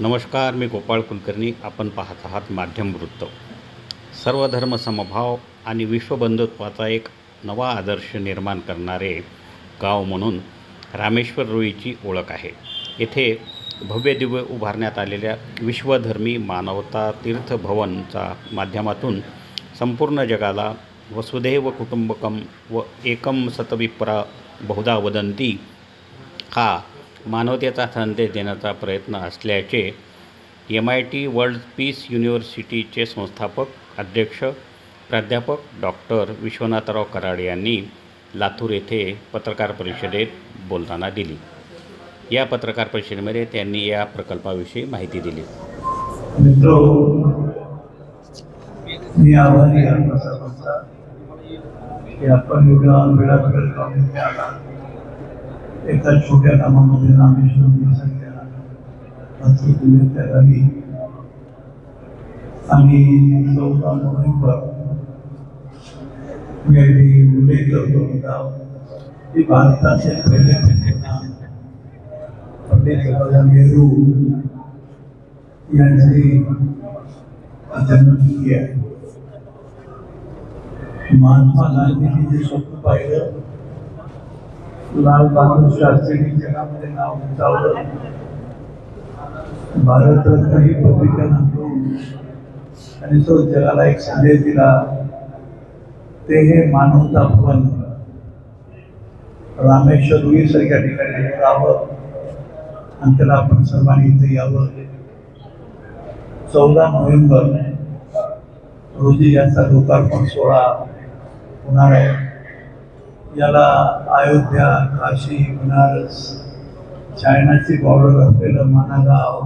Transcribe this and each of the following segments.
नमस्कार, मी गोपाळ कुलकर्णी. आपण पाहत आहात माध्यम वृत्त. सर्वधर्म समभाव आणि विश्वबंधुत्वाचा एक नवा आदर्श निर्माण करणारे गाव म्हणून रामेश्वर रुईची ओळख आहे. येथे भव्यदिव्य उभारण्यात आलेल्या विश्वधर्मी मानवता तीर्थ भवनच्या माध्यमातून संपूर्ण जगाला वसुधैव कुटुंबकम व एकम सतविप्रा बहुधा वदंती हा मानवतेचा संदेश देण्याचा प्रयत्न असल्याचे MIT वर्ल्ड पीस युनिव्हर्सिटीचे संस्थापक अध्यक्ष प्राध्यापक डॉक्टर विश्वनाथराव कराड यांनी लातूर येथे पत्रकार परिषदेत बोलताना दिली. या पत्रकार परिषदेमध्ये त्यांनी या प्रकल्पाविषयी माहिती दिली. मी आभारी आहे सर्वांचा की आपण एवढा वेळात वेळ आला. एका छोट्या कामामध्ये रामेश्वर सारख्या त्या गावी आणि 14 नोव्हेंबर मी उल्लेख करतो गाव की भारताचे पहिले पंतप्रधान पंडित जवाहरलाल नेहरू यांची जन्मतिथी आहे. महात्मा गांधींनी जे स्वप्न पाहिलं, लाल बहादूर शास्त्रींनी जगामध्ये नाव उंचावलं, भारतरत्न ही पदवी आणून आणि तो जगाला एक संदेश दिला, ते हे मानवता भवन रामेश्वर रुई सारख्या ठिकाणी राहावं आणि त्याला आपण सर्वांनी इथे यावं. 14 नोव्हेंबर रोजी याचा लोकार्पण सोहळा होणार आहे. याला अयोध्या, काशी, बनारस, चायनाची बॉर्डर असलेलं मानागाव,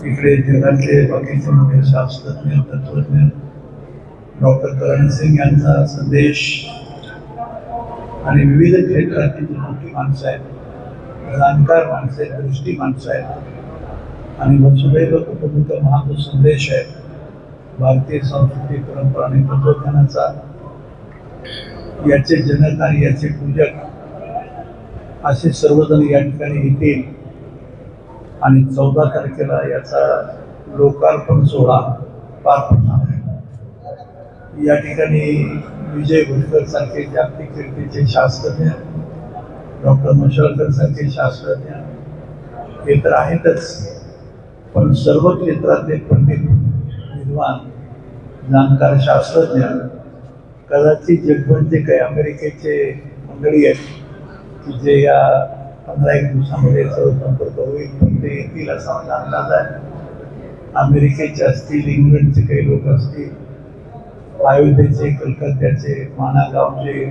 इकडे जगातले बाकीचे मोठे शास्त्रज्ञ तत्वज्ञ डॉक्टर करण सिंग यांचा संदेश आणि विविध क्षेत्रातील मोठी माणसं आहेत, जाणकार माणसं आहेत, दृष्टी माणसं आहेत आणि वसुधैव कुटुंबकम हा जो संदेश आहे भारतीय संस्कृती परंपरा आणि तत्वज्ञानाचा, याचे जनक आणि याचे पूजक असे सर्वजण या ठिकाणी येतील आणि 14 तारखेला याचा लोकार्पण सोहळा पार पडणार आहे. या ठिकाणी विजय भटकर सारखे जागतिक कीर्तीचे शास्त्रज्ञ, डॉक्टर मशालकर सारखे शास्त्रज्ञ हे तर आहेतच, पण सर्व क्षेत्रातले पंडित, विद्वान, जाणकार शास्त्रज्ञ, कदाचित जगभर जे काही अमेरिकेचे मंडळी आहेत की जे या 15-1 दिवसामध्ये संपर्क होईल, पण ते येतील असा माझा अंदाज आहे. अमेरिकेचे असतील, इंग्लंडचे काही लोक असतील, अयोध्येचे, कलकत्त्याचे, मानागावचे,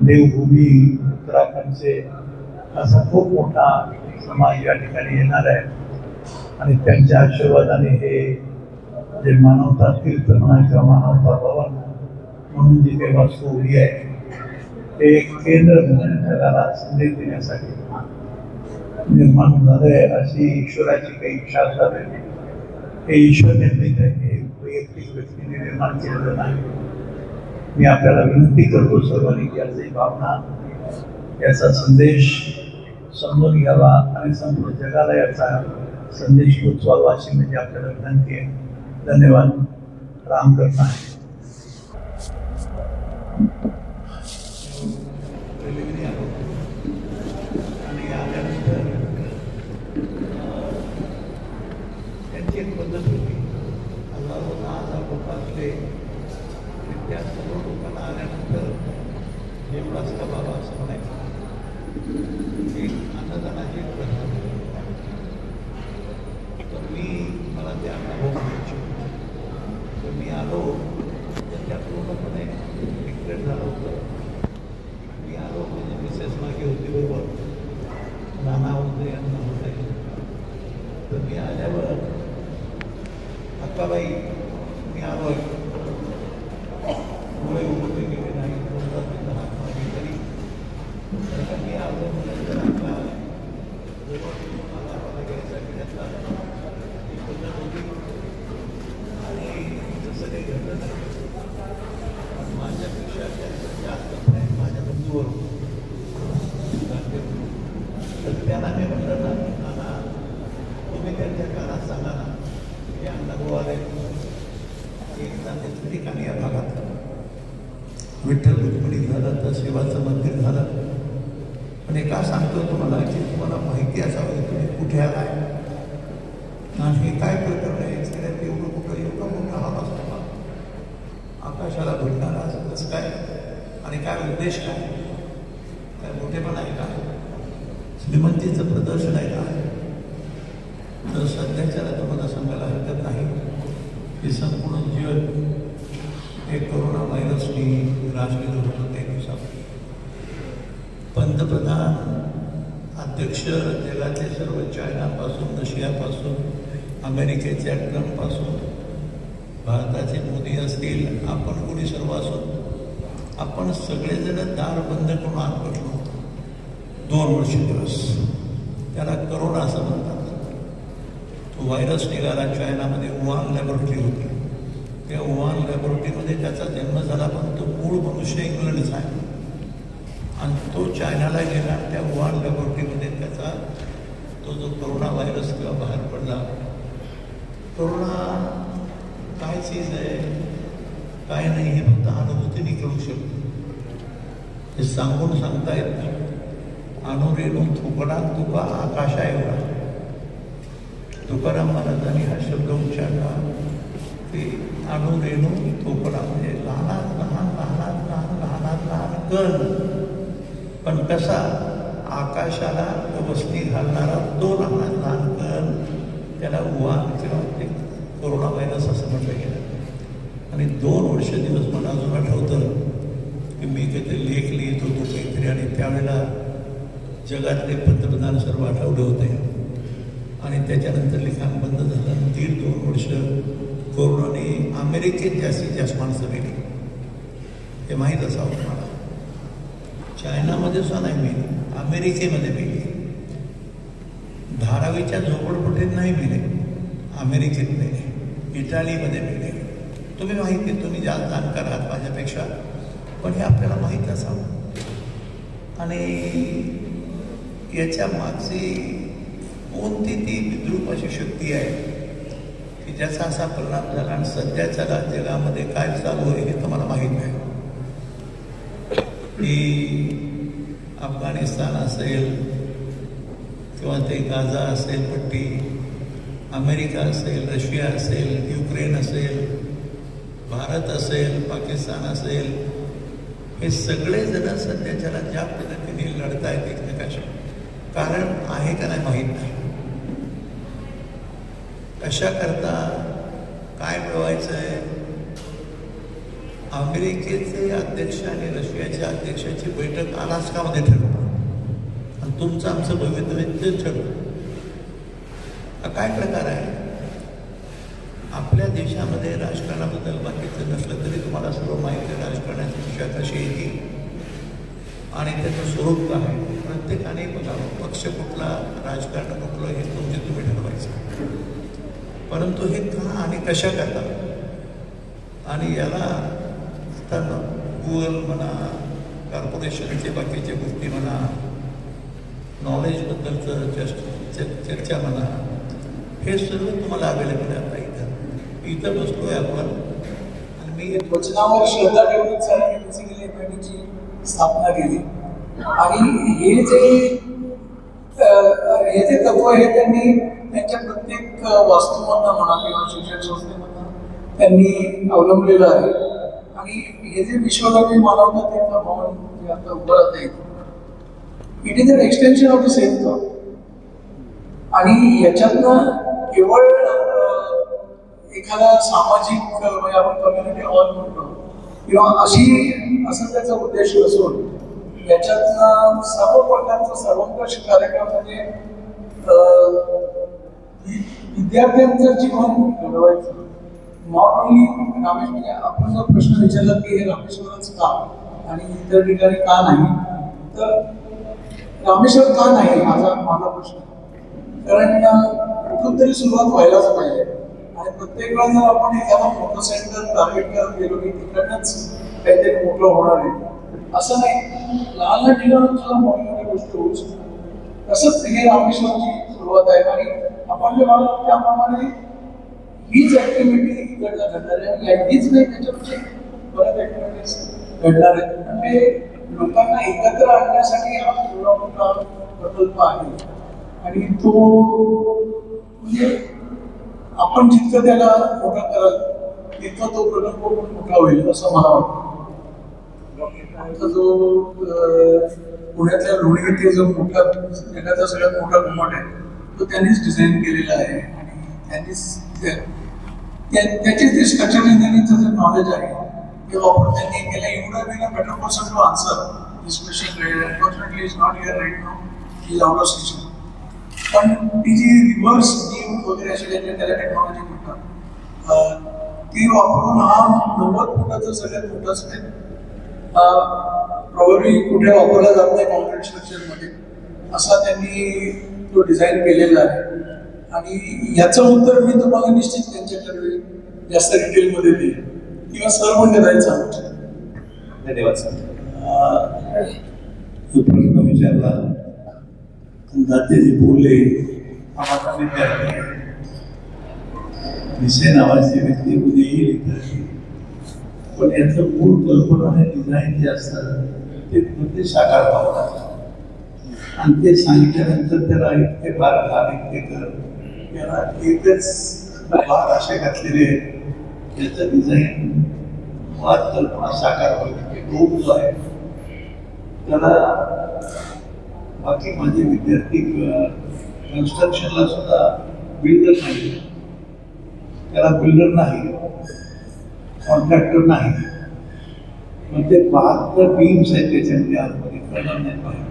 देवभूमी, उत्तराखंडचे, असा खूप मोठा समाज या ठिकाणी येणार आहे आणि त्यांच्या आशीर्वादाने हे जे मानवता तीर्थ म्हणा किंवा मानवता भवन म्हणून जी काही वास्तू उभी आहे ते एक केंद्र म्हणून जगाला संदेश देण्यासाठी निर्माण झालं आहे, अशी ईश्वराची काही इच्छा असावी. हे ईश्वर निर्मित आहे, हे वैयक्तिक व्यक्तीने निर्माण केलेलं नाही. मी आपल्याला विनंती करतो सर्वांनी की याची भावना, याचा संदेश समजून घ्यावा आणि संपूर्ण जगाला याचा संदेश पोचवावा अशी म्हणजे आपल्याला विनंती आहे. धन्यवाद. रामकृष्ण. आणि आल्यानंतर त्यांची एक पद्धत होती, हजारो 10,000 लोक असले त्या सर्व लोकांना आल्यानंतर जेवढाच का बाबा असं म्हणायचं, एक अन्नदानाची एक पद्धत. तर मला ते अनुभव घ्यायचे, तर मी आलो तर त्या पूर्णपणे डिक्लेअर झालं होतं. मी आलो म्हणजे मिसेस मागे होती बरोबर, नाना होते आणि होते. तर मी आल्यावर अक्काबाई मी आलो मुळे उभे गेले नाही, हात मागे तरी मी आलो म्हणजे आपला घ्यायचा घेण्याचा पद्धत होती आणि जसं काही घडलं नाही. माझ्यापेक्षा जास्त माझ्या बंधूवर तर त्यांना मी म्हटलं ना, तुम्ही त्यांच्या कानात सांगा ना, हे अनुभव आले एक तांत्रिक ठिकाणी या भागात विठ्ठल रुक्मिणी झालं, तर शिवाचं मंदिर झालं. पण हे का सांगतो तुम्हाला की तुम्हाला माहिती असावी तुम्ही कुठे आलाय आणि हे काय प्रकरण आहे. सगळ्यात एवढं मोठा हवा असतो आकाशाला भेटणारा असं कसं काय आणि काय उद्देश काय मोठेपण आहे का, श्रीमंतीचं प्रदर्शन आहे का. तर सध्याच्याला तुम्हाला सांगायला हरकत नाही की संपूर्ण जग एक कोरोना व्हायरसनी ग्रासलेलं होतं. त्या दिवसात पंतप्रधान, अध्यक्ष, जगातले सर्व, चायनापासून, रशियापासून, अमेरिकेच्या ट्रम्पपासून, भारताचे मोदी असतील, आपण कोणी सर्व असो, आपण सगळेजण दार बंद करून आत बसलो होतो 2 वर्ष दिवस. त्याला करोना असं म्हणतात. तो व्हायरस निघाला चायनामध्ये, वुहान लॅबोरेटरी होती. त्या वुहान लॅबोरेटरीमध्ये त्याचा जन्म झाला, पण तो मूळ मनुष्य इंग्लंडचा आहे आणि तो चायनाला गेला. त्या वुहान लॅबोरेटरीमध्ये त्याचा तो जो करोना व्हायरस किंवा बाहेर पडला. करोना काय चीज आहे काय नाही हे फक्त अनुभूतीने कळू शकतो, हे सांगून सांगता येत नाही. अणुरेणू थोपडा तुका आकाशा एवढा. तुकाराम महाराजांनी हा शब्द उच्चारला की अणुरेणू थोपडा म्हणजे लहानात लहान लहानात लहान लहानात लहान कण, पण कसा आकाशाला वस्ती घालणारा तो लहानात लहान कण, त्याला वुहान किंवा ते कोरोना व्हायरस असं म्हटलं गेलं. आणि 2 वर्ष दिवस मला अजून आठवतं की मी काहीतरी लेख लिहित होतो काहीतरी, आणि त्यावेळेला जगातले पंतप्रधान सर्व आठवले होते आणि त्याच्यानंतर लिखाण बंद झालं. 1.5-2 वर्ष कोरोनाने अमेरिकेत जास्तीत जास्त माणसं मेली, हे माहीत असावं तुम्हाला. चायनामध्ये सुद्धा नाही मेली, अमेरिकेमध्ये मेली. धारावीच्या झोपडपट्टीत नाही मेले, अमेरिकेत मेले, इटालीमध्ये मेले. तुम्ही माहिती, तुम्ही जास्त जाणकार आहात माझ्यापेक्षा, पण हे आपल्याला माहीत असावं. आणि याच्या मागची कोणती ती विद्रूप अशी शक्ती आहे की ज्याचा असा परिणाम झाला आणि सध्याच्या जगामध्ये काय चालू आहे हे तुम्हाला माहीत नाही. की अफगाणिस्तान असेल किंवा ते गाझा असेल पट्टी, अमेरिका असेल, रशिया असेल, युक्रेन असेल, भारत असेल, पाकिस्तान असेल, हे सगळेजण सध्याच्याला ज्या पद्धतीने लढतायत एकमेकाशी, कारण आहे का नाही माहीत नाही. कशा करता काय मिळवायचं आहे. अमेरिकेचे अध्यक्ष आणि रशियाच्या अध्यक्षाची बैठक अलास्कामध्ये ठरवलं आणि तुमचं आमचं भवितव्य ते ठरवलं. हा काय प्रकार आहे. आपल्या देशामध्ये राजकारणाबद्दल बाकीचं नसलं तरी तुम्हाला सर्व माहिती आहे राजकारणाची दिशा कशी येते आणि त्याचं स्वरूप काय आहे. प्रत्येकाने बघावं पक्ष कुठला, राजकारण कुठलं, हे तुम्ही ठरवायचं. परंतु हे का आणि कशा करतात आणि याला आता गुगल म्हणा, कॉर्पोरेशनचे बाकीच्या गोष्टी म्हणा, नॉलेजबद्दलचं चर्चा म्हणा, हे सर्व तुम्हाला अवेलेबल आहे. आता इथं बसलोय आपण आणि मी वचनावर श्रद्धा ठेवून बेसिकली एमआयटीची स्थापना केली. आणि हे जे तत्व आहे त्यांनी त्यांच्या प्रत्येक वास्तूमधनं म्हणा किंवा शिक्षण संस्थेमधनं त्यांनी अवलंबलेलं आहे. आणि हे जे विश्वव्यापी मानवतातेचं भवन जे आता उभारत आहे, it is an extension of the same thought. आणि याच्यातनं केवळ एखादा सामाजिक म्हणजे आपण कम्युनिटी हॉल म्हणतो किंवा असं त्याचा उद्देश नसून याच्यातनं सर्व प्रकारचा सर्वंकष कार्यक्रम म्हणजे विद्यार्थ्यांचं जीवन घडवायचं. नॉट ओनली रामेश्वर, म्हणजे आपण जर प्रश्न विचारला की हे रामेश्वरच का आणि इतर ठिकाणी का नाही, तर रामेश्वर का नाही माझा प्रश्न. कारण कुठून तरी सुरुवात व्हायलाच पाहिजे. आणि प्रत्येक वेळा जर आपण एखादा मोठं सेंटर टार्गेट करत गेलो की तिकडनंच काहीतरी मोठं होणार आहे असं नाही. लहान ठिकाणून सुद्धा मोठी मोठी गोष्ट होऊ शकते. तसंच हे रामेश्वरची सुरुवात आहे. आणि आपण जे मला त्याप्रमाणे हीच ऍक्टिव्हिटी इकडला घडणार आहे आणि हीच नाही त्याच्यापेक्षा बऱ्याच ऍक्टिव्हिटीज घडणार आहेत. म्हणजे लोकांना एकत्र आणण्यासाठी हा एवढा मोठा प्रकल्प आहे आणि तो म्हणजे आपण जितकं त्याला मोठा कराल तितकं तो प्रकल्प पण मोठा होईल असं मला वाटतं. आमचा जो पुण्यातल्या लोणी येथे जो मोठा जगाचा सगळ्यात मोठा घुमट आहे तो त्यांनीच डिझाईन केलेला आहे आणि त्यांनीच त्याचे ते स्ट्रक्चर इंजिनिअरिंगचं जे नॉलेज आहे ते वापरून त्यांनी केलं. एवढं been a better person to answer this question. Unfortunately is not here right now, he is out of station. पण ती जी रिव्हर्स नीव वगैरे असे काहीतरी त्याला टेक्नॉलॉजी म्हणतात ती वापरून हा 90 फुटाचा सगळ्यात मोठा स्टेप प्रॉब्ली कुठे वापरला जात नाही कॉन्क्रीट स्ट्रक्चरमध्ये असा त्यांनी तो डिझाईन केलेला आहे. आणि याचं उत्तर मी तुम्हाला निश्चित त्यांच्याकडे जास्त डिटेलमध्ये देईल किंवा सर म्हणजे जायचं. धन्यवाद सर. जो प्रश्न विचारला दाते जे बोलले आम्हाला विद्यार्थी विषय नावाची व्यक्ती उद्या येईल इथे, पण याचं मूळ कल्पना आणि डिझाईन जे असतं ते साकार पावतात आणि ते सांगितल्यानंतर त्याला इतके भार इतके कर त्याला एकच भार असे घातलेले आहेत याचं डिझाईन मुळात कल्पना साकार होईल. रूप जो आहे त्याला बाकी माझे विद्यार्थी कन्स्ट्रक्शनला सुद्धा बिल्डर नाही, त्याला बिल्डर नाही, कॉन्ट्रॅक्टर नाही, पण ते 72 बीम्स आहेत त्याच्यामध्ये आतमध्ये करण्यात पाहिजे.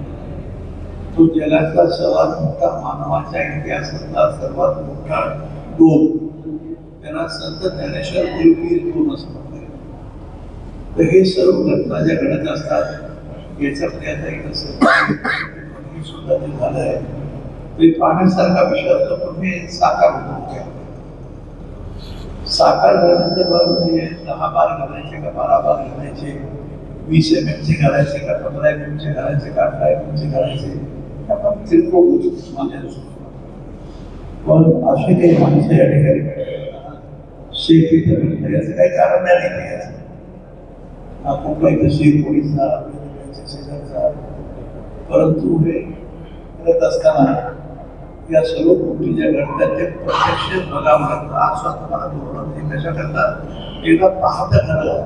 तो जगातला सर्वात मोठा मानवाच्या इतिहासातला सर्वात मोठा डोम त्याला संत ज्ञानेश्वर गुरुपीर डोम असं म्हणतात. तर हे सर्व घटना ज्या घडत असतात याच्यामध्ये आता एक सुद्धा जे झालं आहे ते पाहण्यासारखा विषय असतो, पण हे साकार होतो. साकार झाल्यानंतर म्हणजे 10 बार घालायचे का 12 बार घालायचे, 20 MM चे घालायचे का 15 MM चे घालायचे का 18 MM चे घालायचे आपण किरकोळ गोष्टी माझ्या दृष्टीने. पण असे काही माणसं या ठिकाणी शेती तर याचं काही कारण नाही याचं. हा कुठला इथं शेत कोणीचा शेजारचा, परंतु हे करत असताना या सर्व गोष्टी ज्या घडतात ते प्रत्यक्ष बघावं लागतं. आज स्वतःला धोरण कशा करतात एकदा पाहता खरं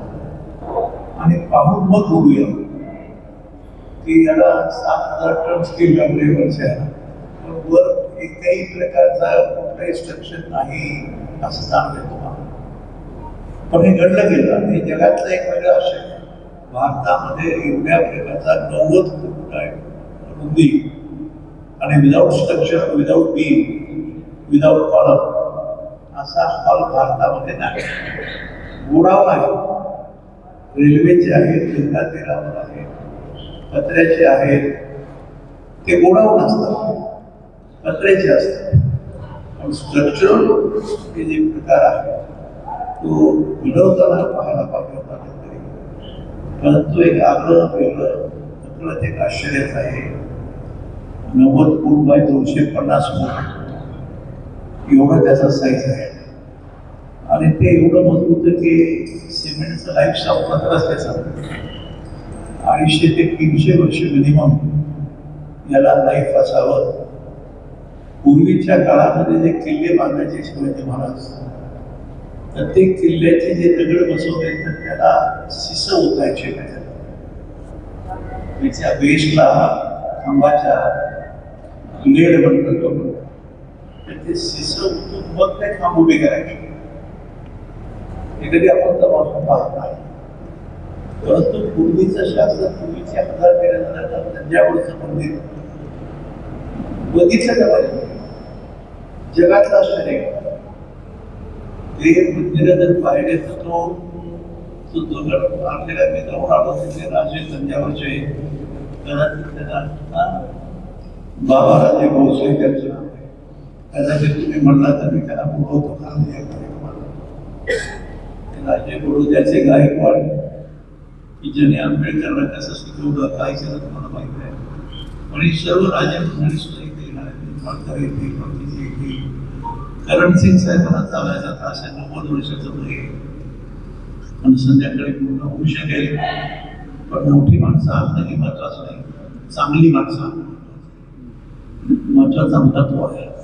आणि पाहून मग बघूया की याला 7,000 टन स्टील लागले वर्षाला, वर एकही प्रकारचा कुठलाही स्ट्रक्चर नाही असं सांगले तुम्हाला. पण हे घडलं गेलं आणि जगातलं एक वेगळं आशय भारतामध्ये एवढ्या प्रकारचा 90 फूट रुंदी आणि without structure, without beam, without column असा हॉल भारतामध्ये नाही. गोडाऊन आहे, रेल्वेचे आहेत, गंगा तीरावर आहेत, पत्र्याचे आहेत, ते गोडाऊन असतात, पत्र्याचे असतात. पण स्ट्रक्चरल हे जे प्रकार आहे तो घडवताना पाहायला पाहिजे होता तरी, परंतु एक आग्रह वेगळं आपलं एक आश्चर्यच आहे. 90 फूट बाय 250 फूट एवढा त्याचा साईज आहे आणि ते एवढं मजबूत की सिमेंटचं लाईफ संपतच त्याचं 250 ते 300 वर्ष मिनिमम याला लाईफ असावं. पूर्वीच्या काळामध्ये जे किल्ले बांधायचे शिवाजी महाराज, तर ते किल्ल्याचे जे दगड बसवले तर त्याला शिस उतायचे त्याच्या बेसला खांबाच्या लेड म्हणतात तर ते शिस उतून मग ते खांब उभे करायचे. हे कधी आपण तपासून पाहत नाही, परंतु पूर्वीचं शासन पूर्वीचे 1000 तंजावरचं मंदिर बघितलं का पाहिजे. जगातला आश्चर्य ते मंदिर जर पाहिले तर तो दगड आपल्याला मी जाऊन आलो तिथे राजे तंजावरचे बाबा राजे भोसले त्यांचं नाव आहे. कदाचित तुम्ही म्हणला तर मी त्याला बोलवतो खाली या कार्यक्रमाला. राजे बडोद्याचे गायकवाड की ज्याने आंबेडकरला कसं शिकवलं काय केलं तुम्हाला माहिती आहे. पण ही सर्व राजे मंडळी सुद्धा इथे येणार आहेत. मालकर येतील, बाकीचे येतील, करण सिंग साहेबांना चालायचा तास आहे, 90 वर्षाचं वय आहे. आणि संध्याकाळी पूर्ण होऊ शकेल, पण मोठी माणसं आणणं ही महत्वाचं नाही, चांगली माणसं महत्वाचं महत्व आहे.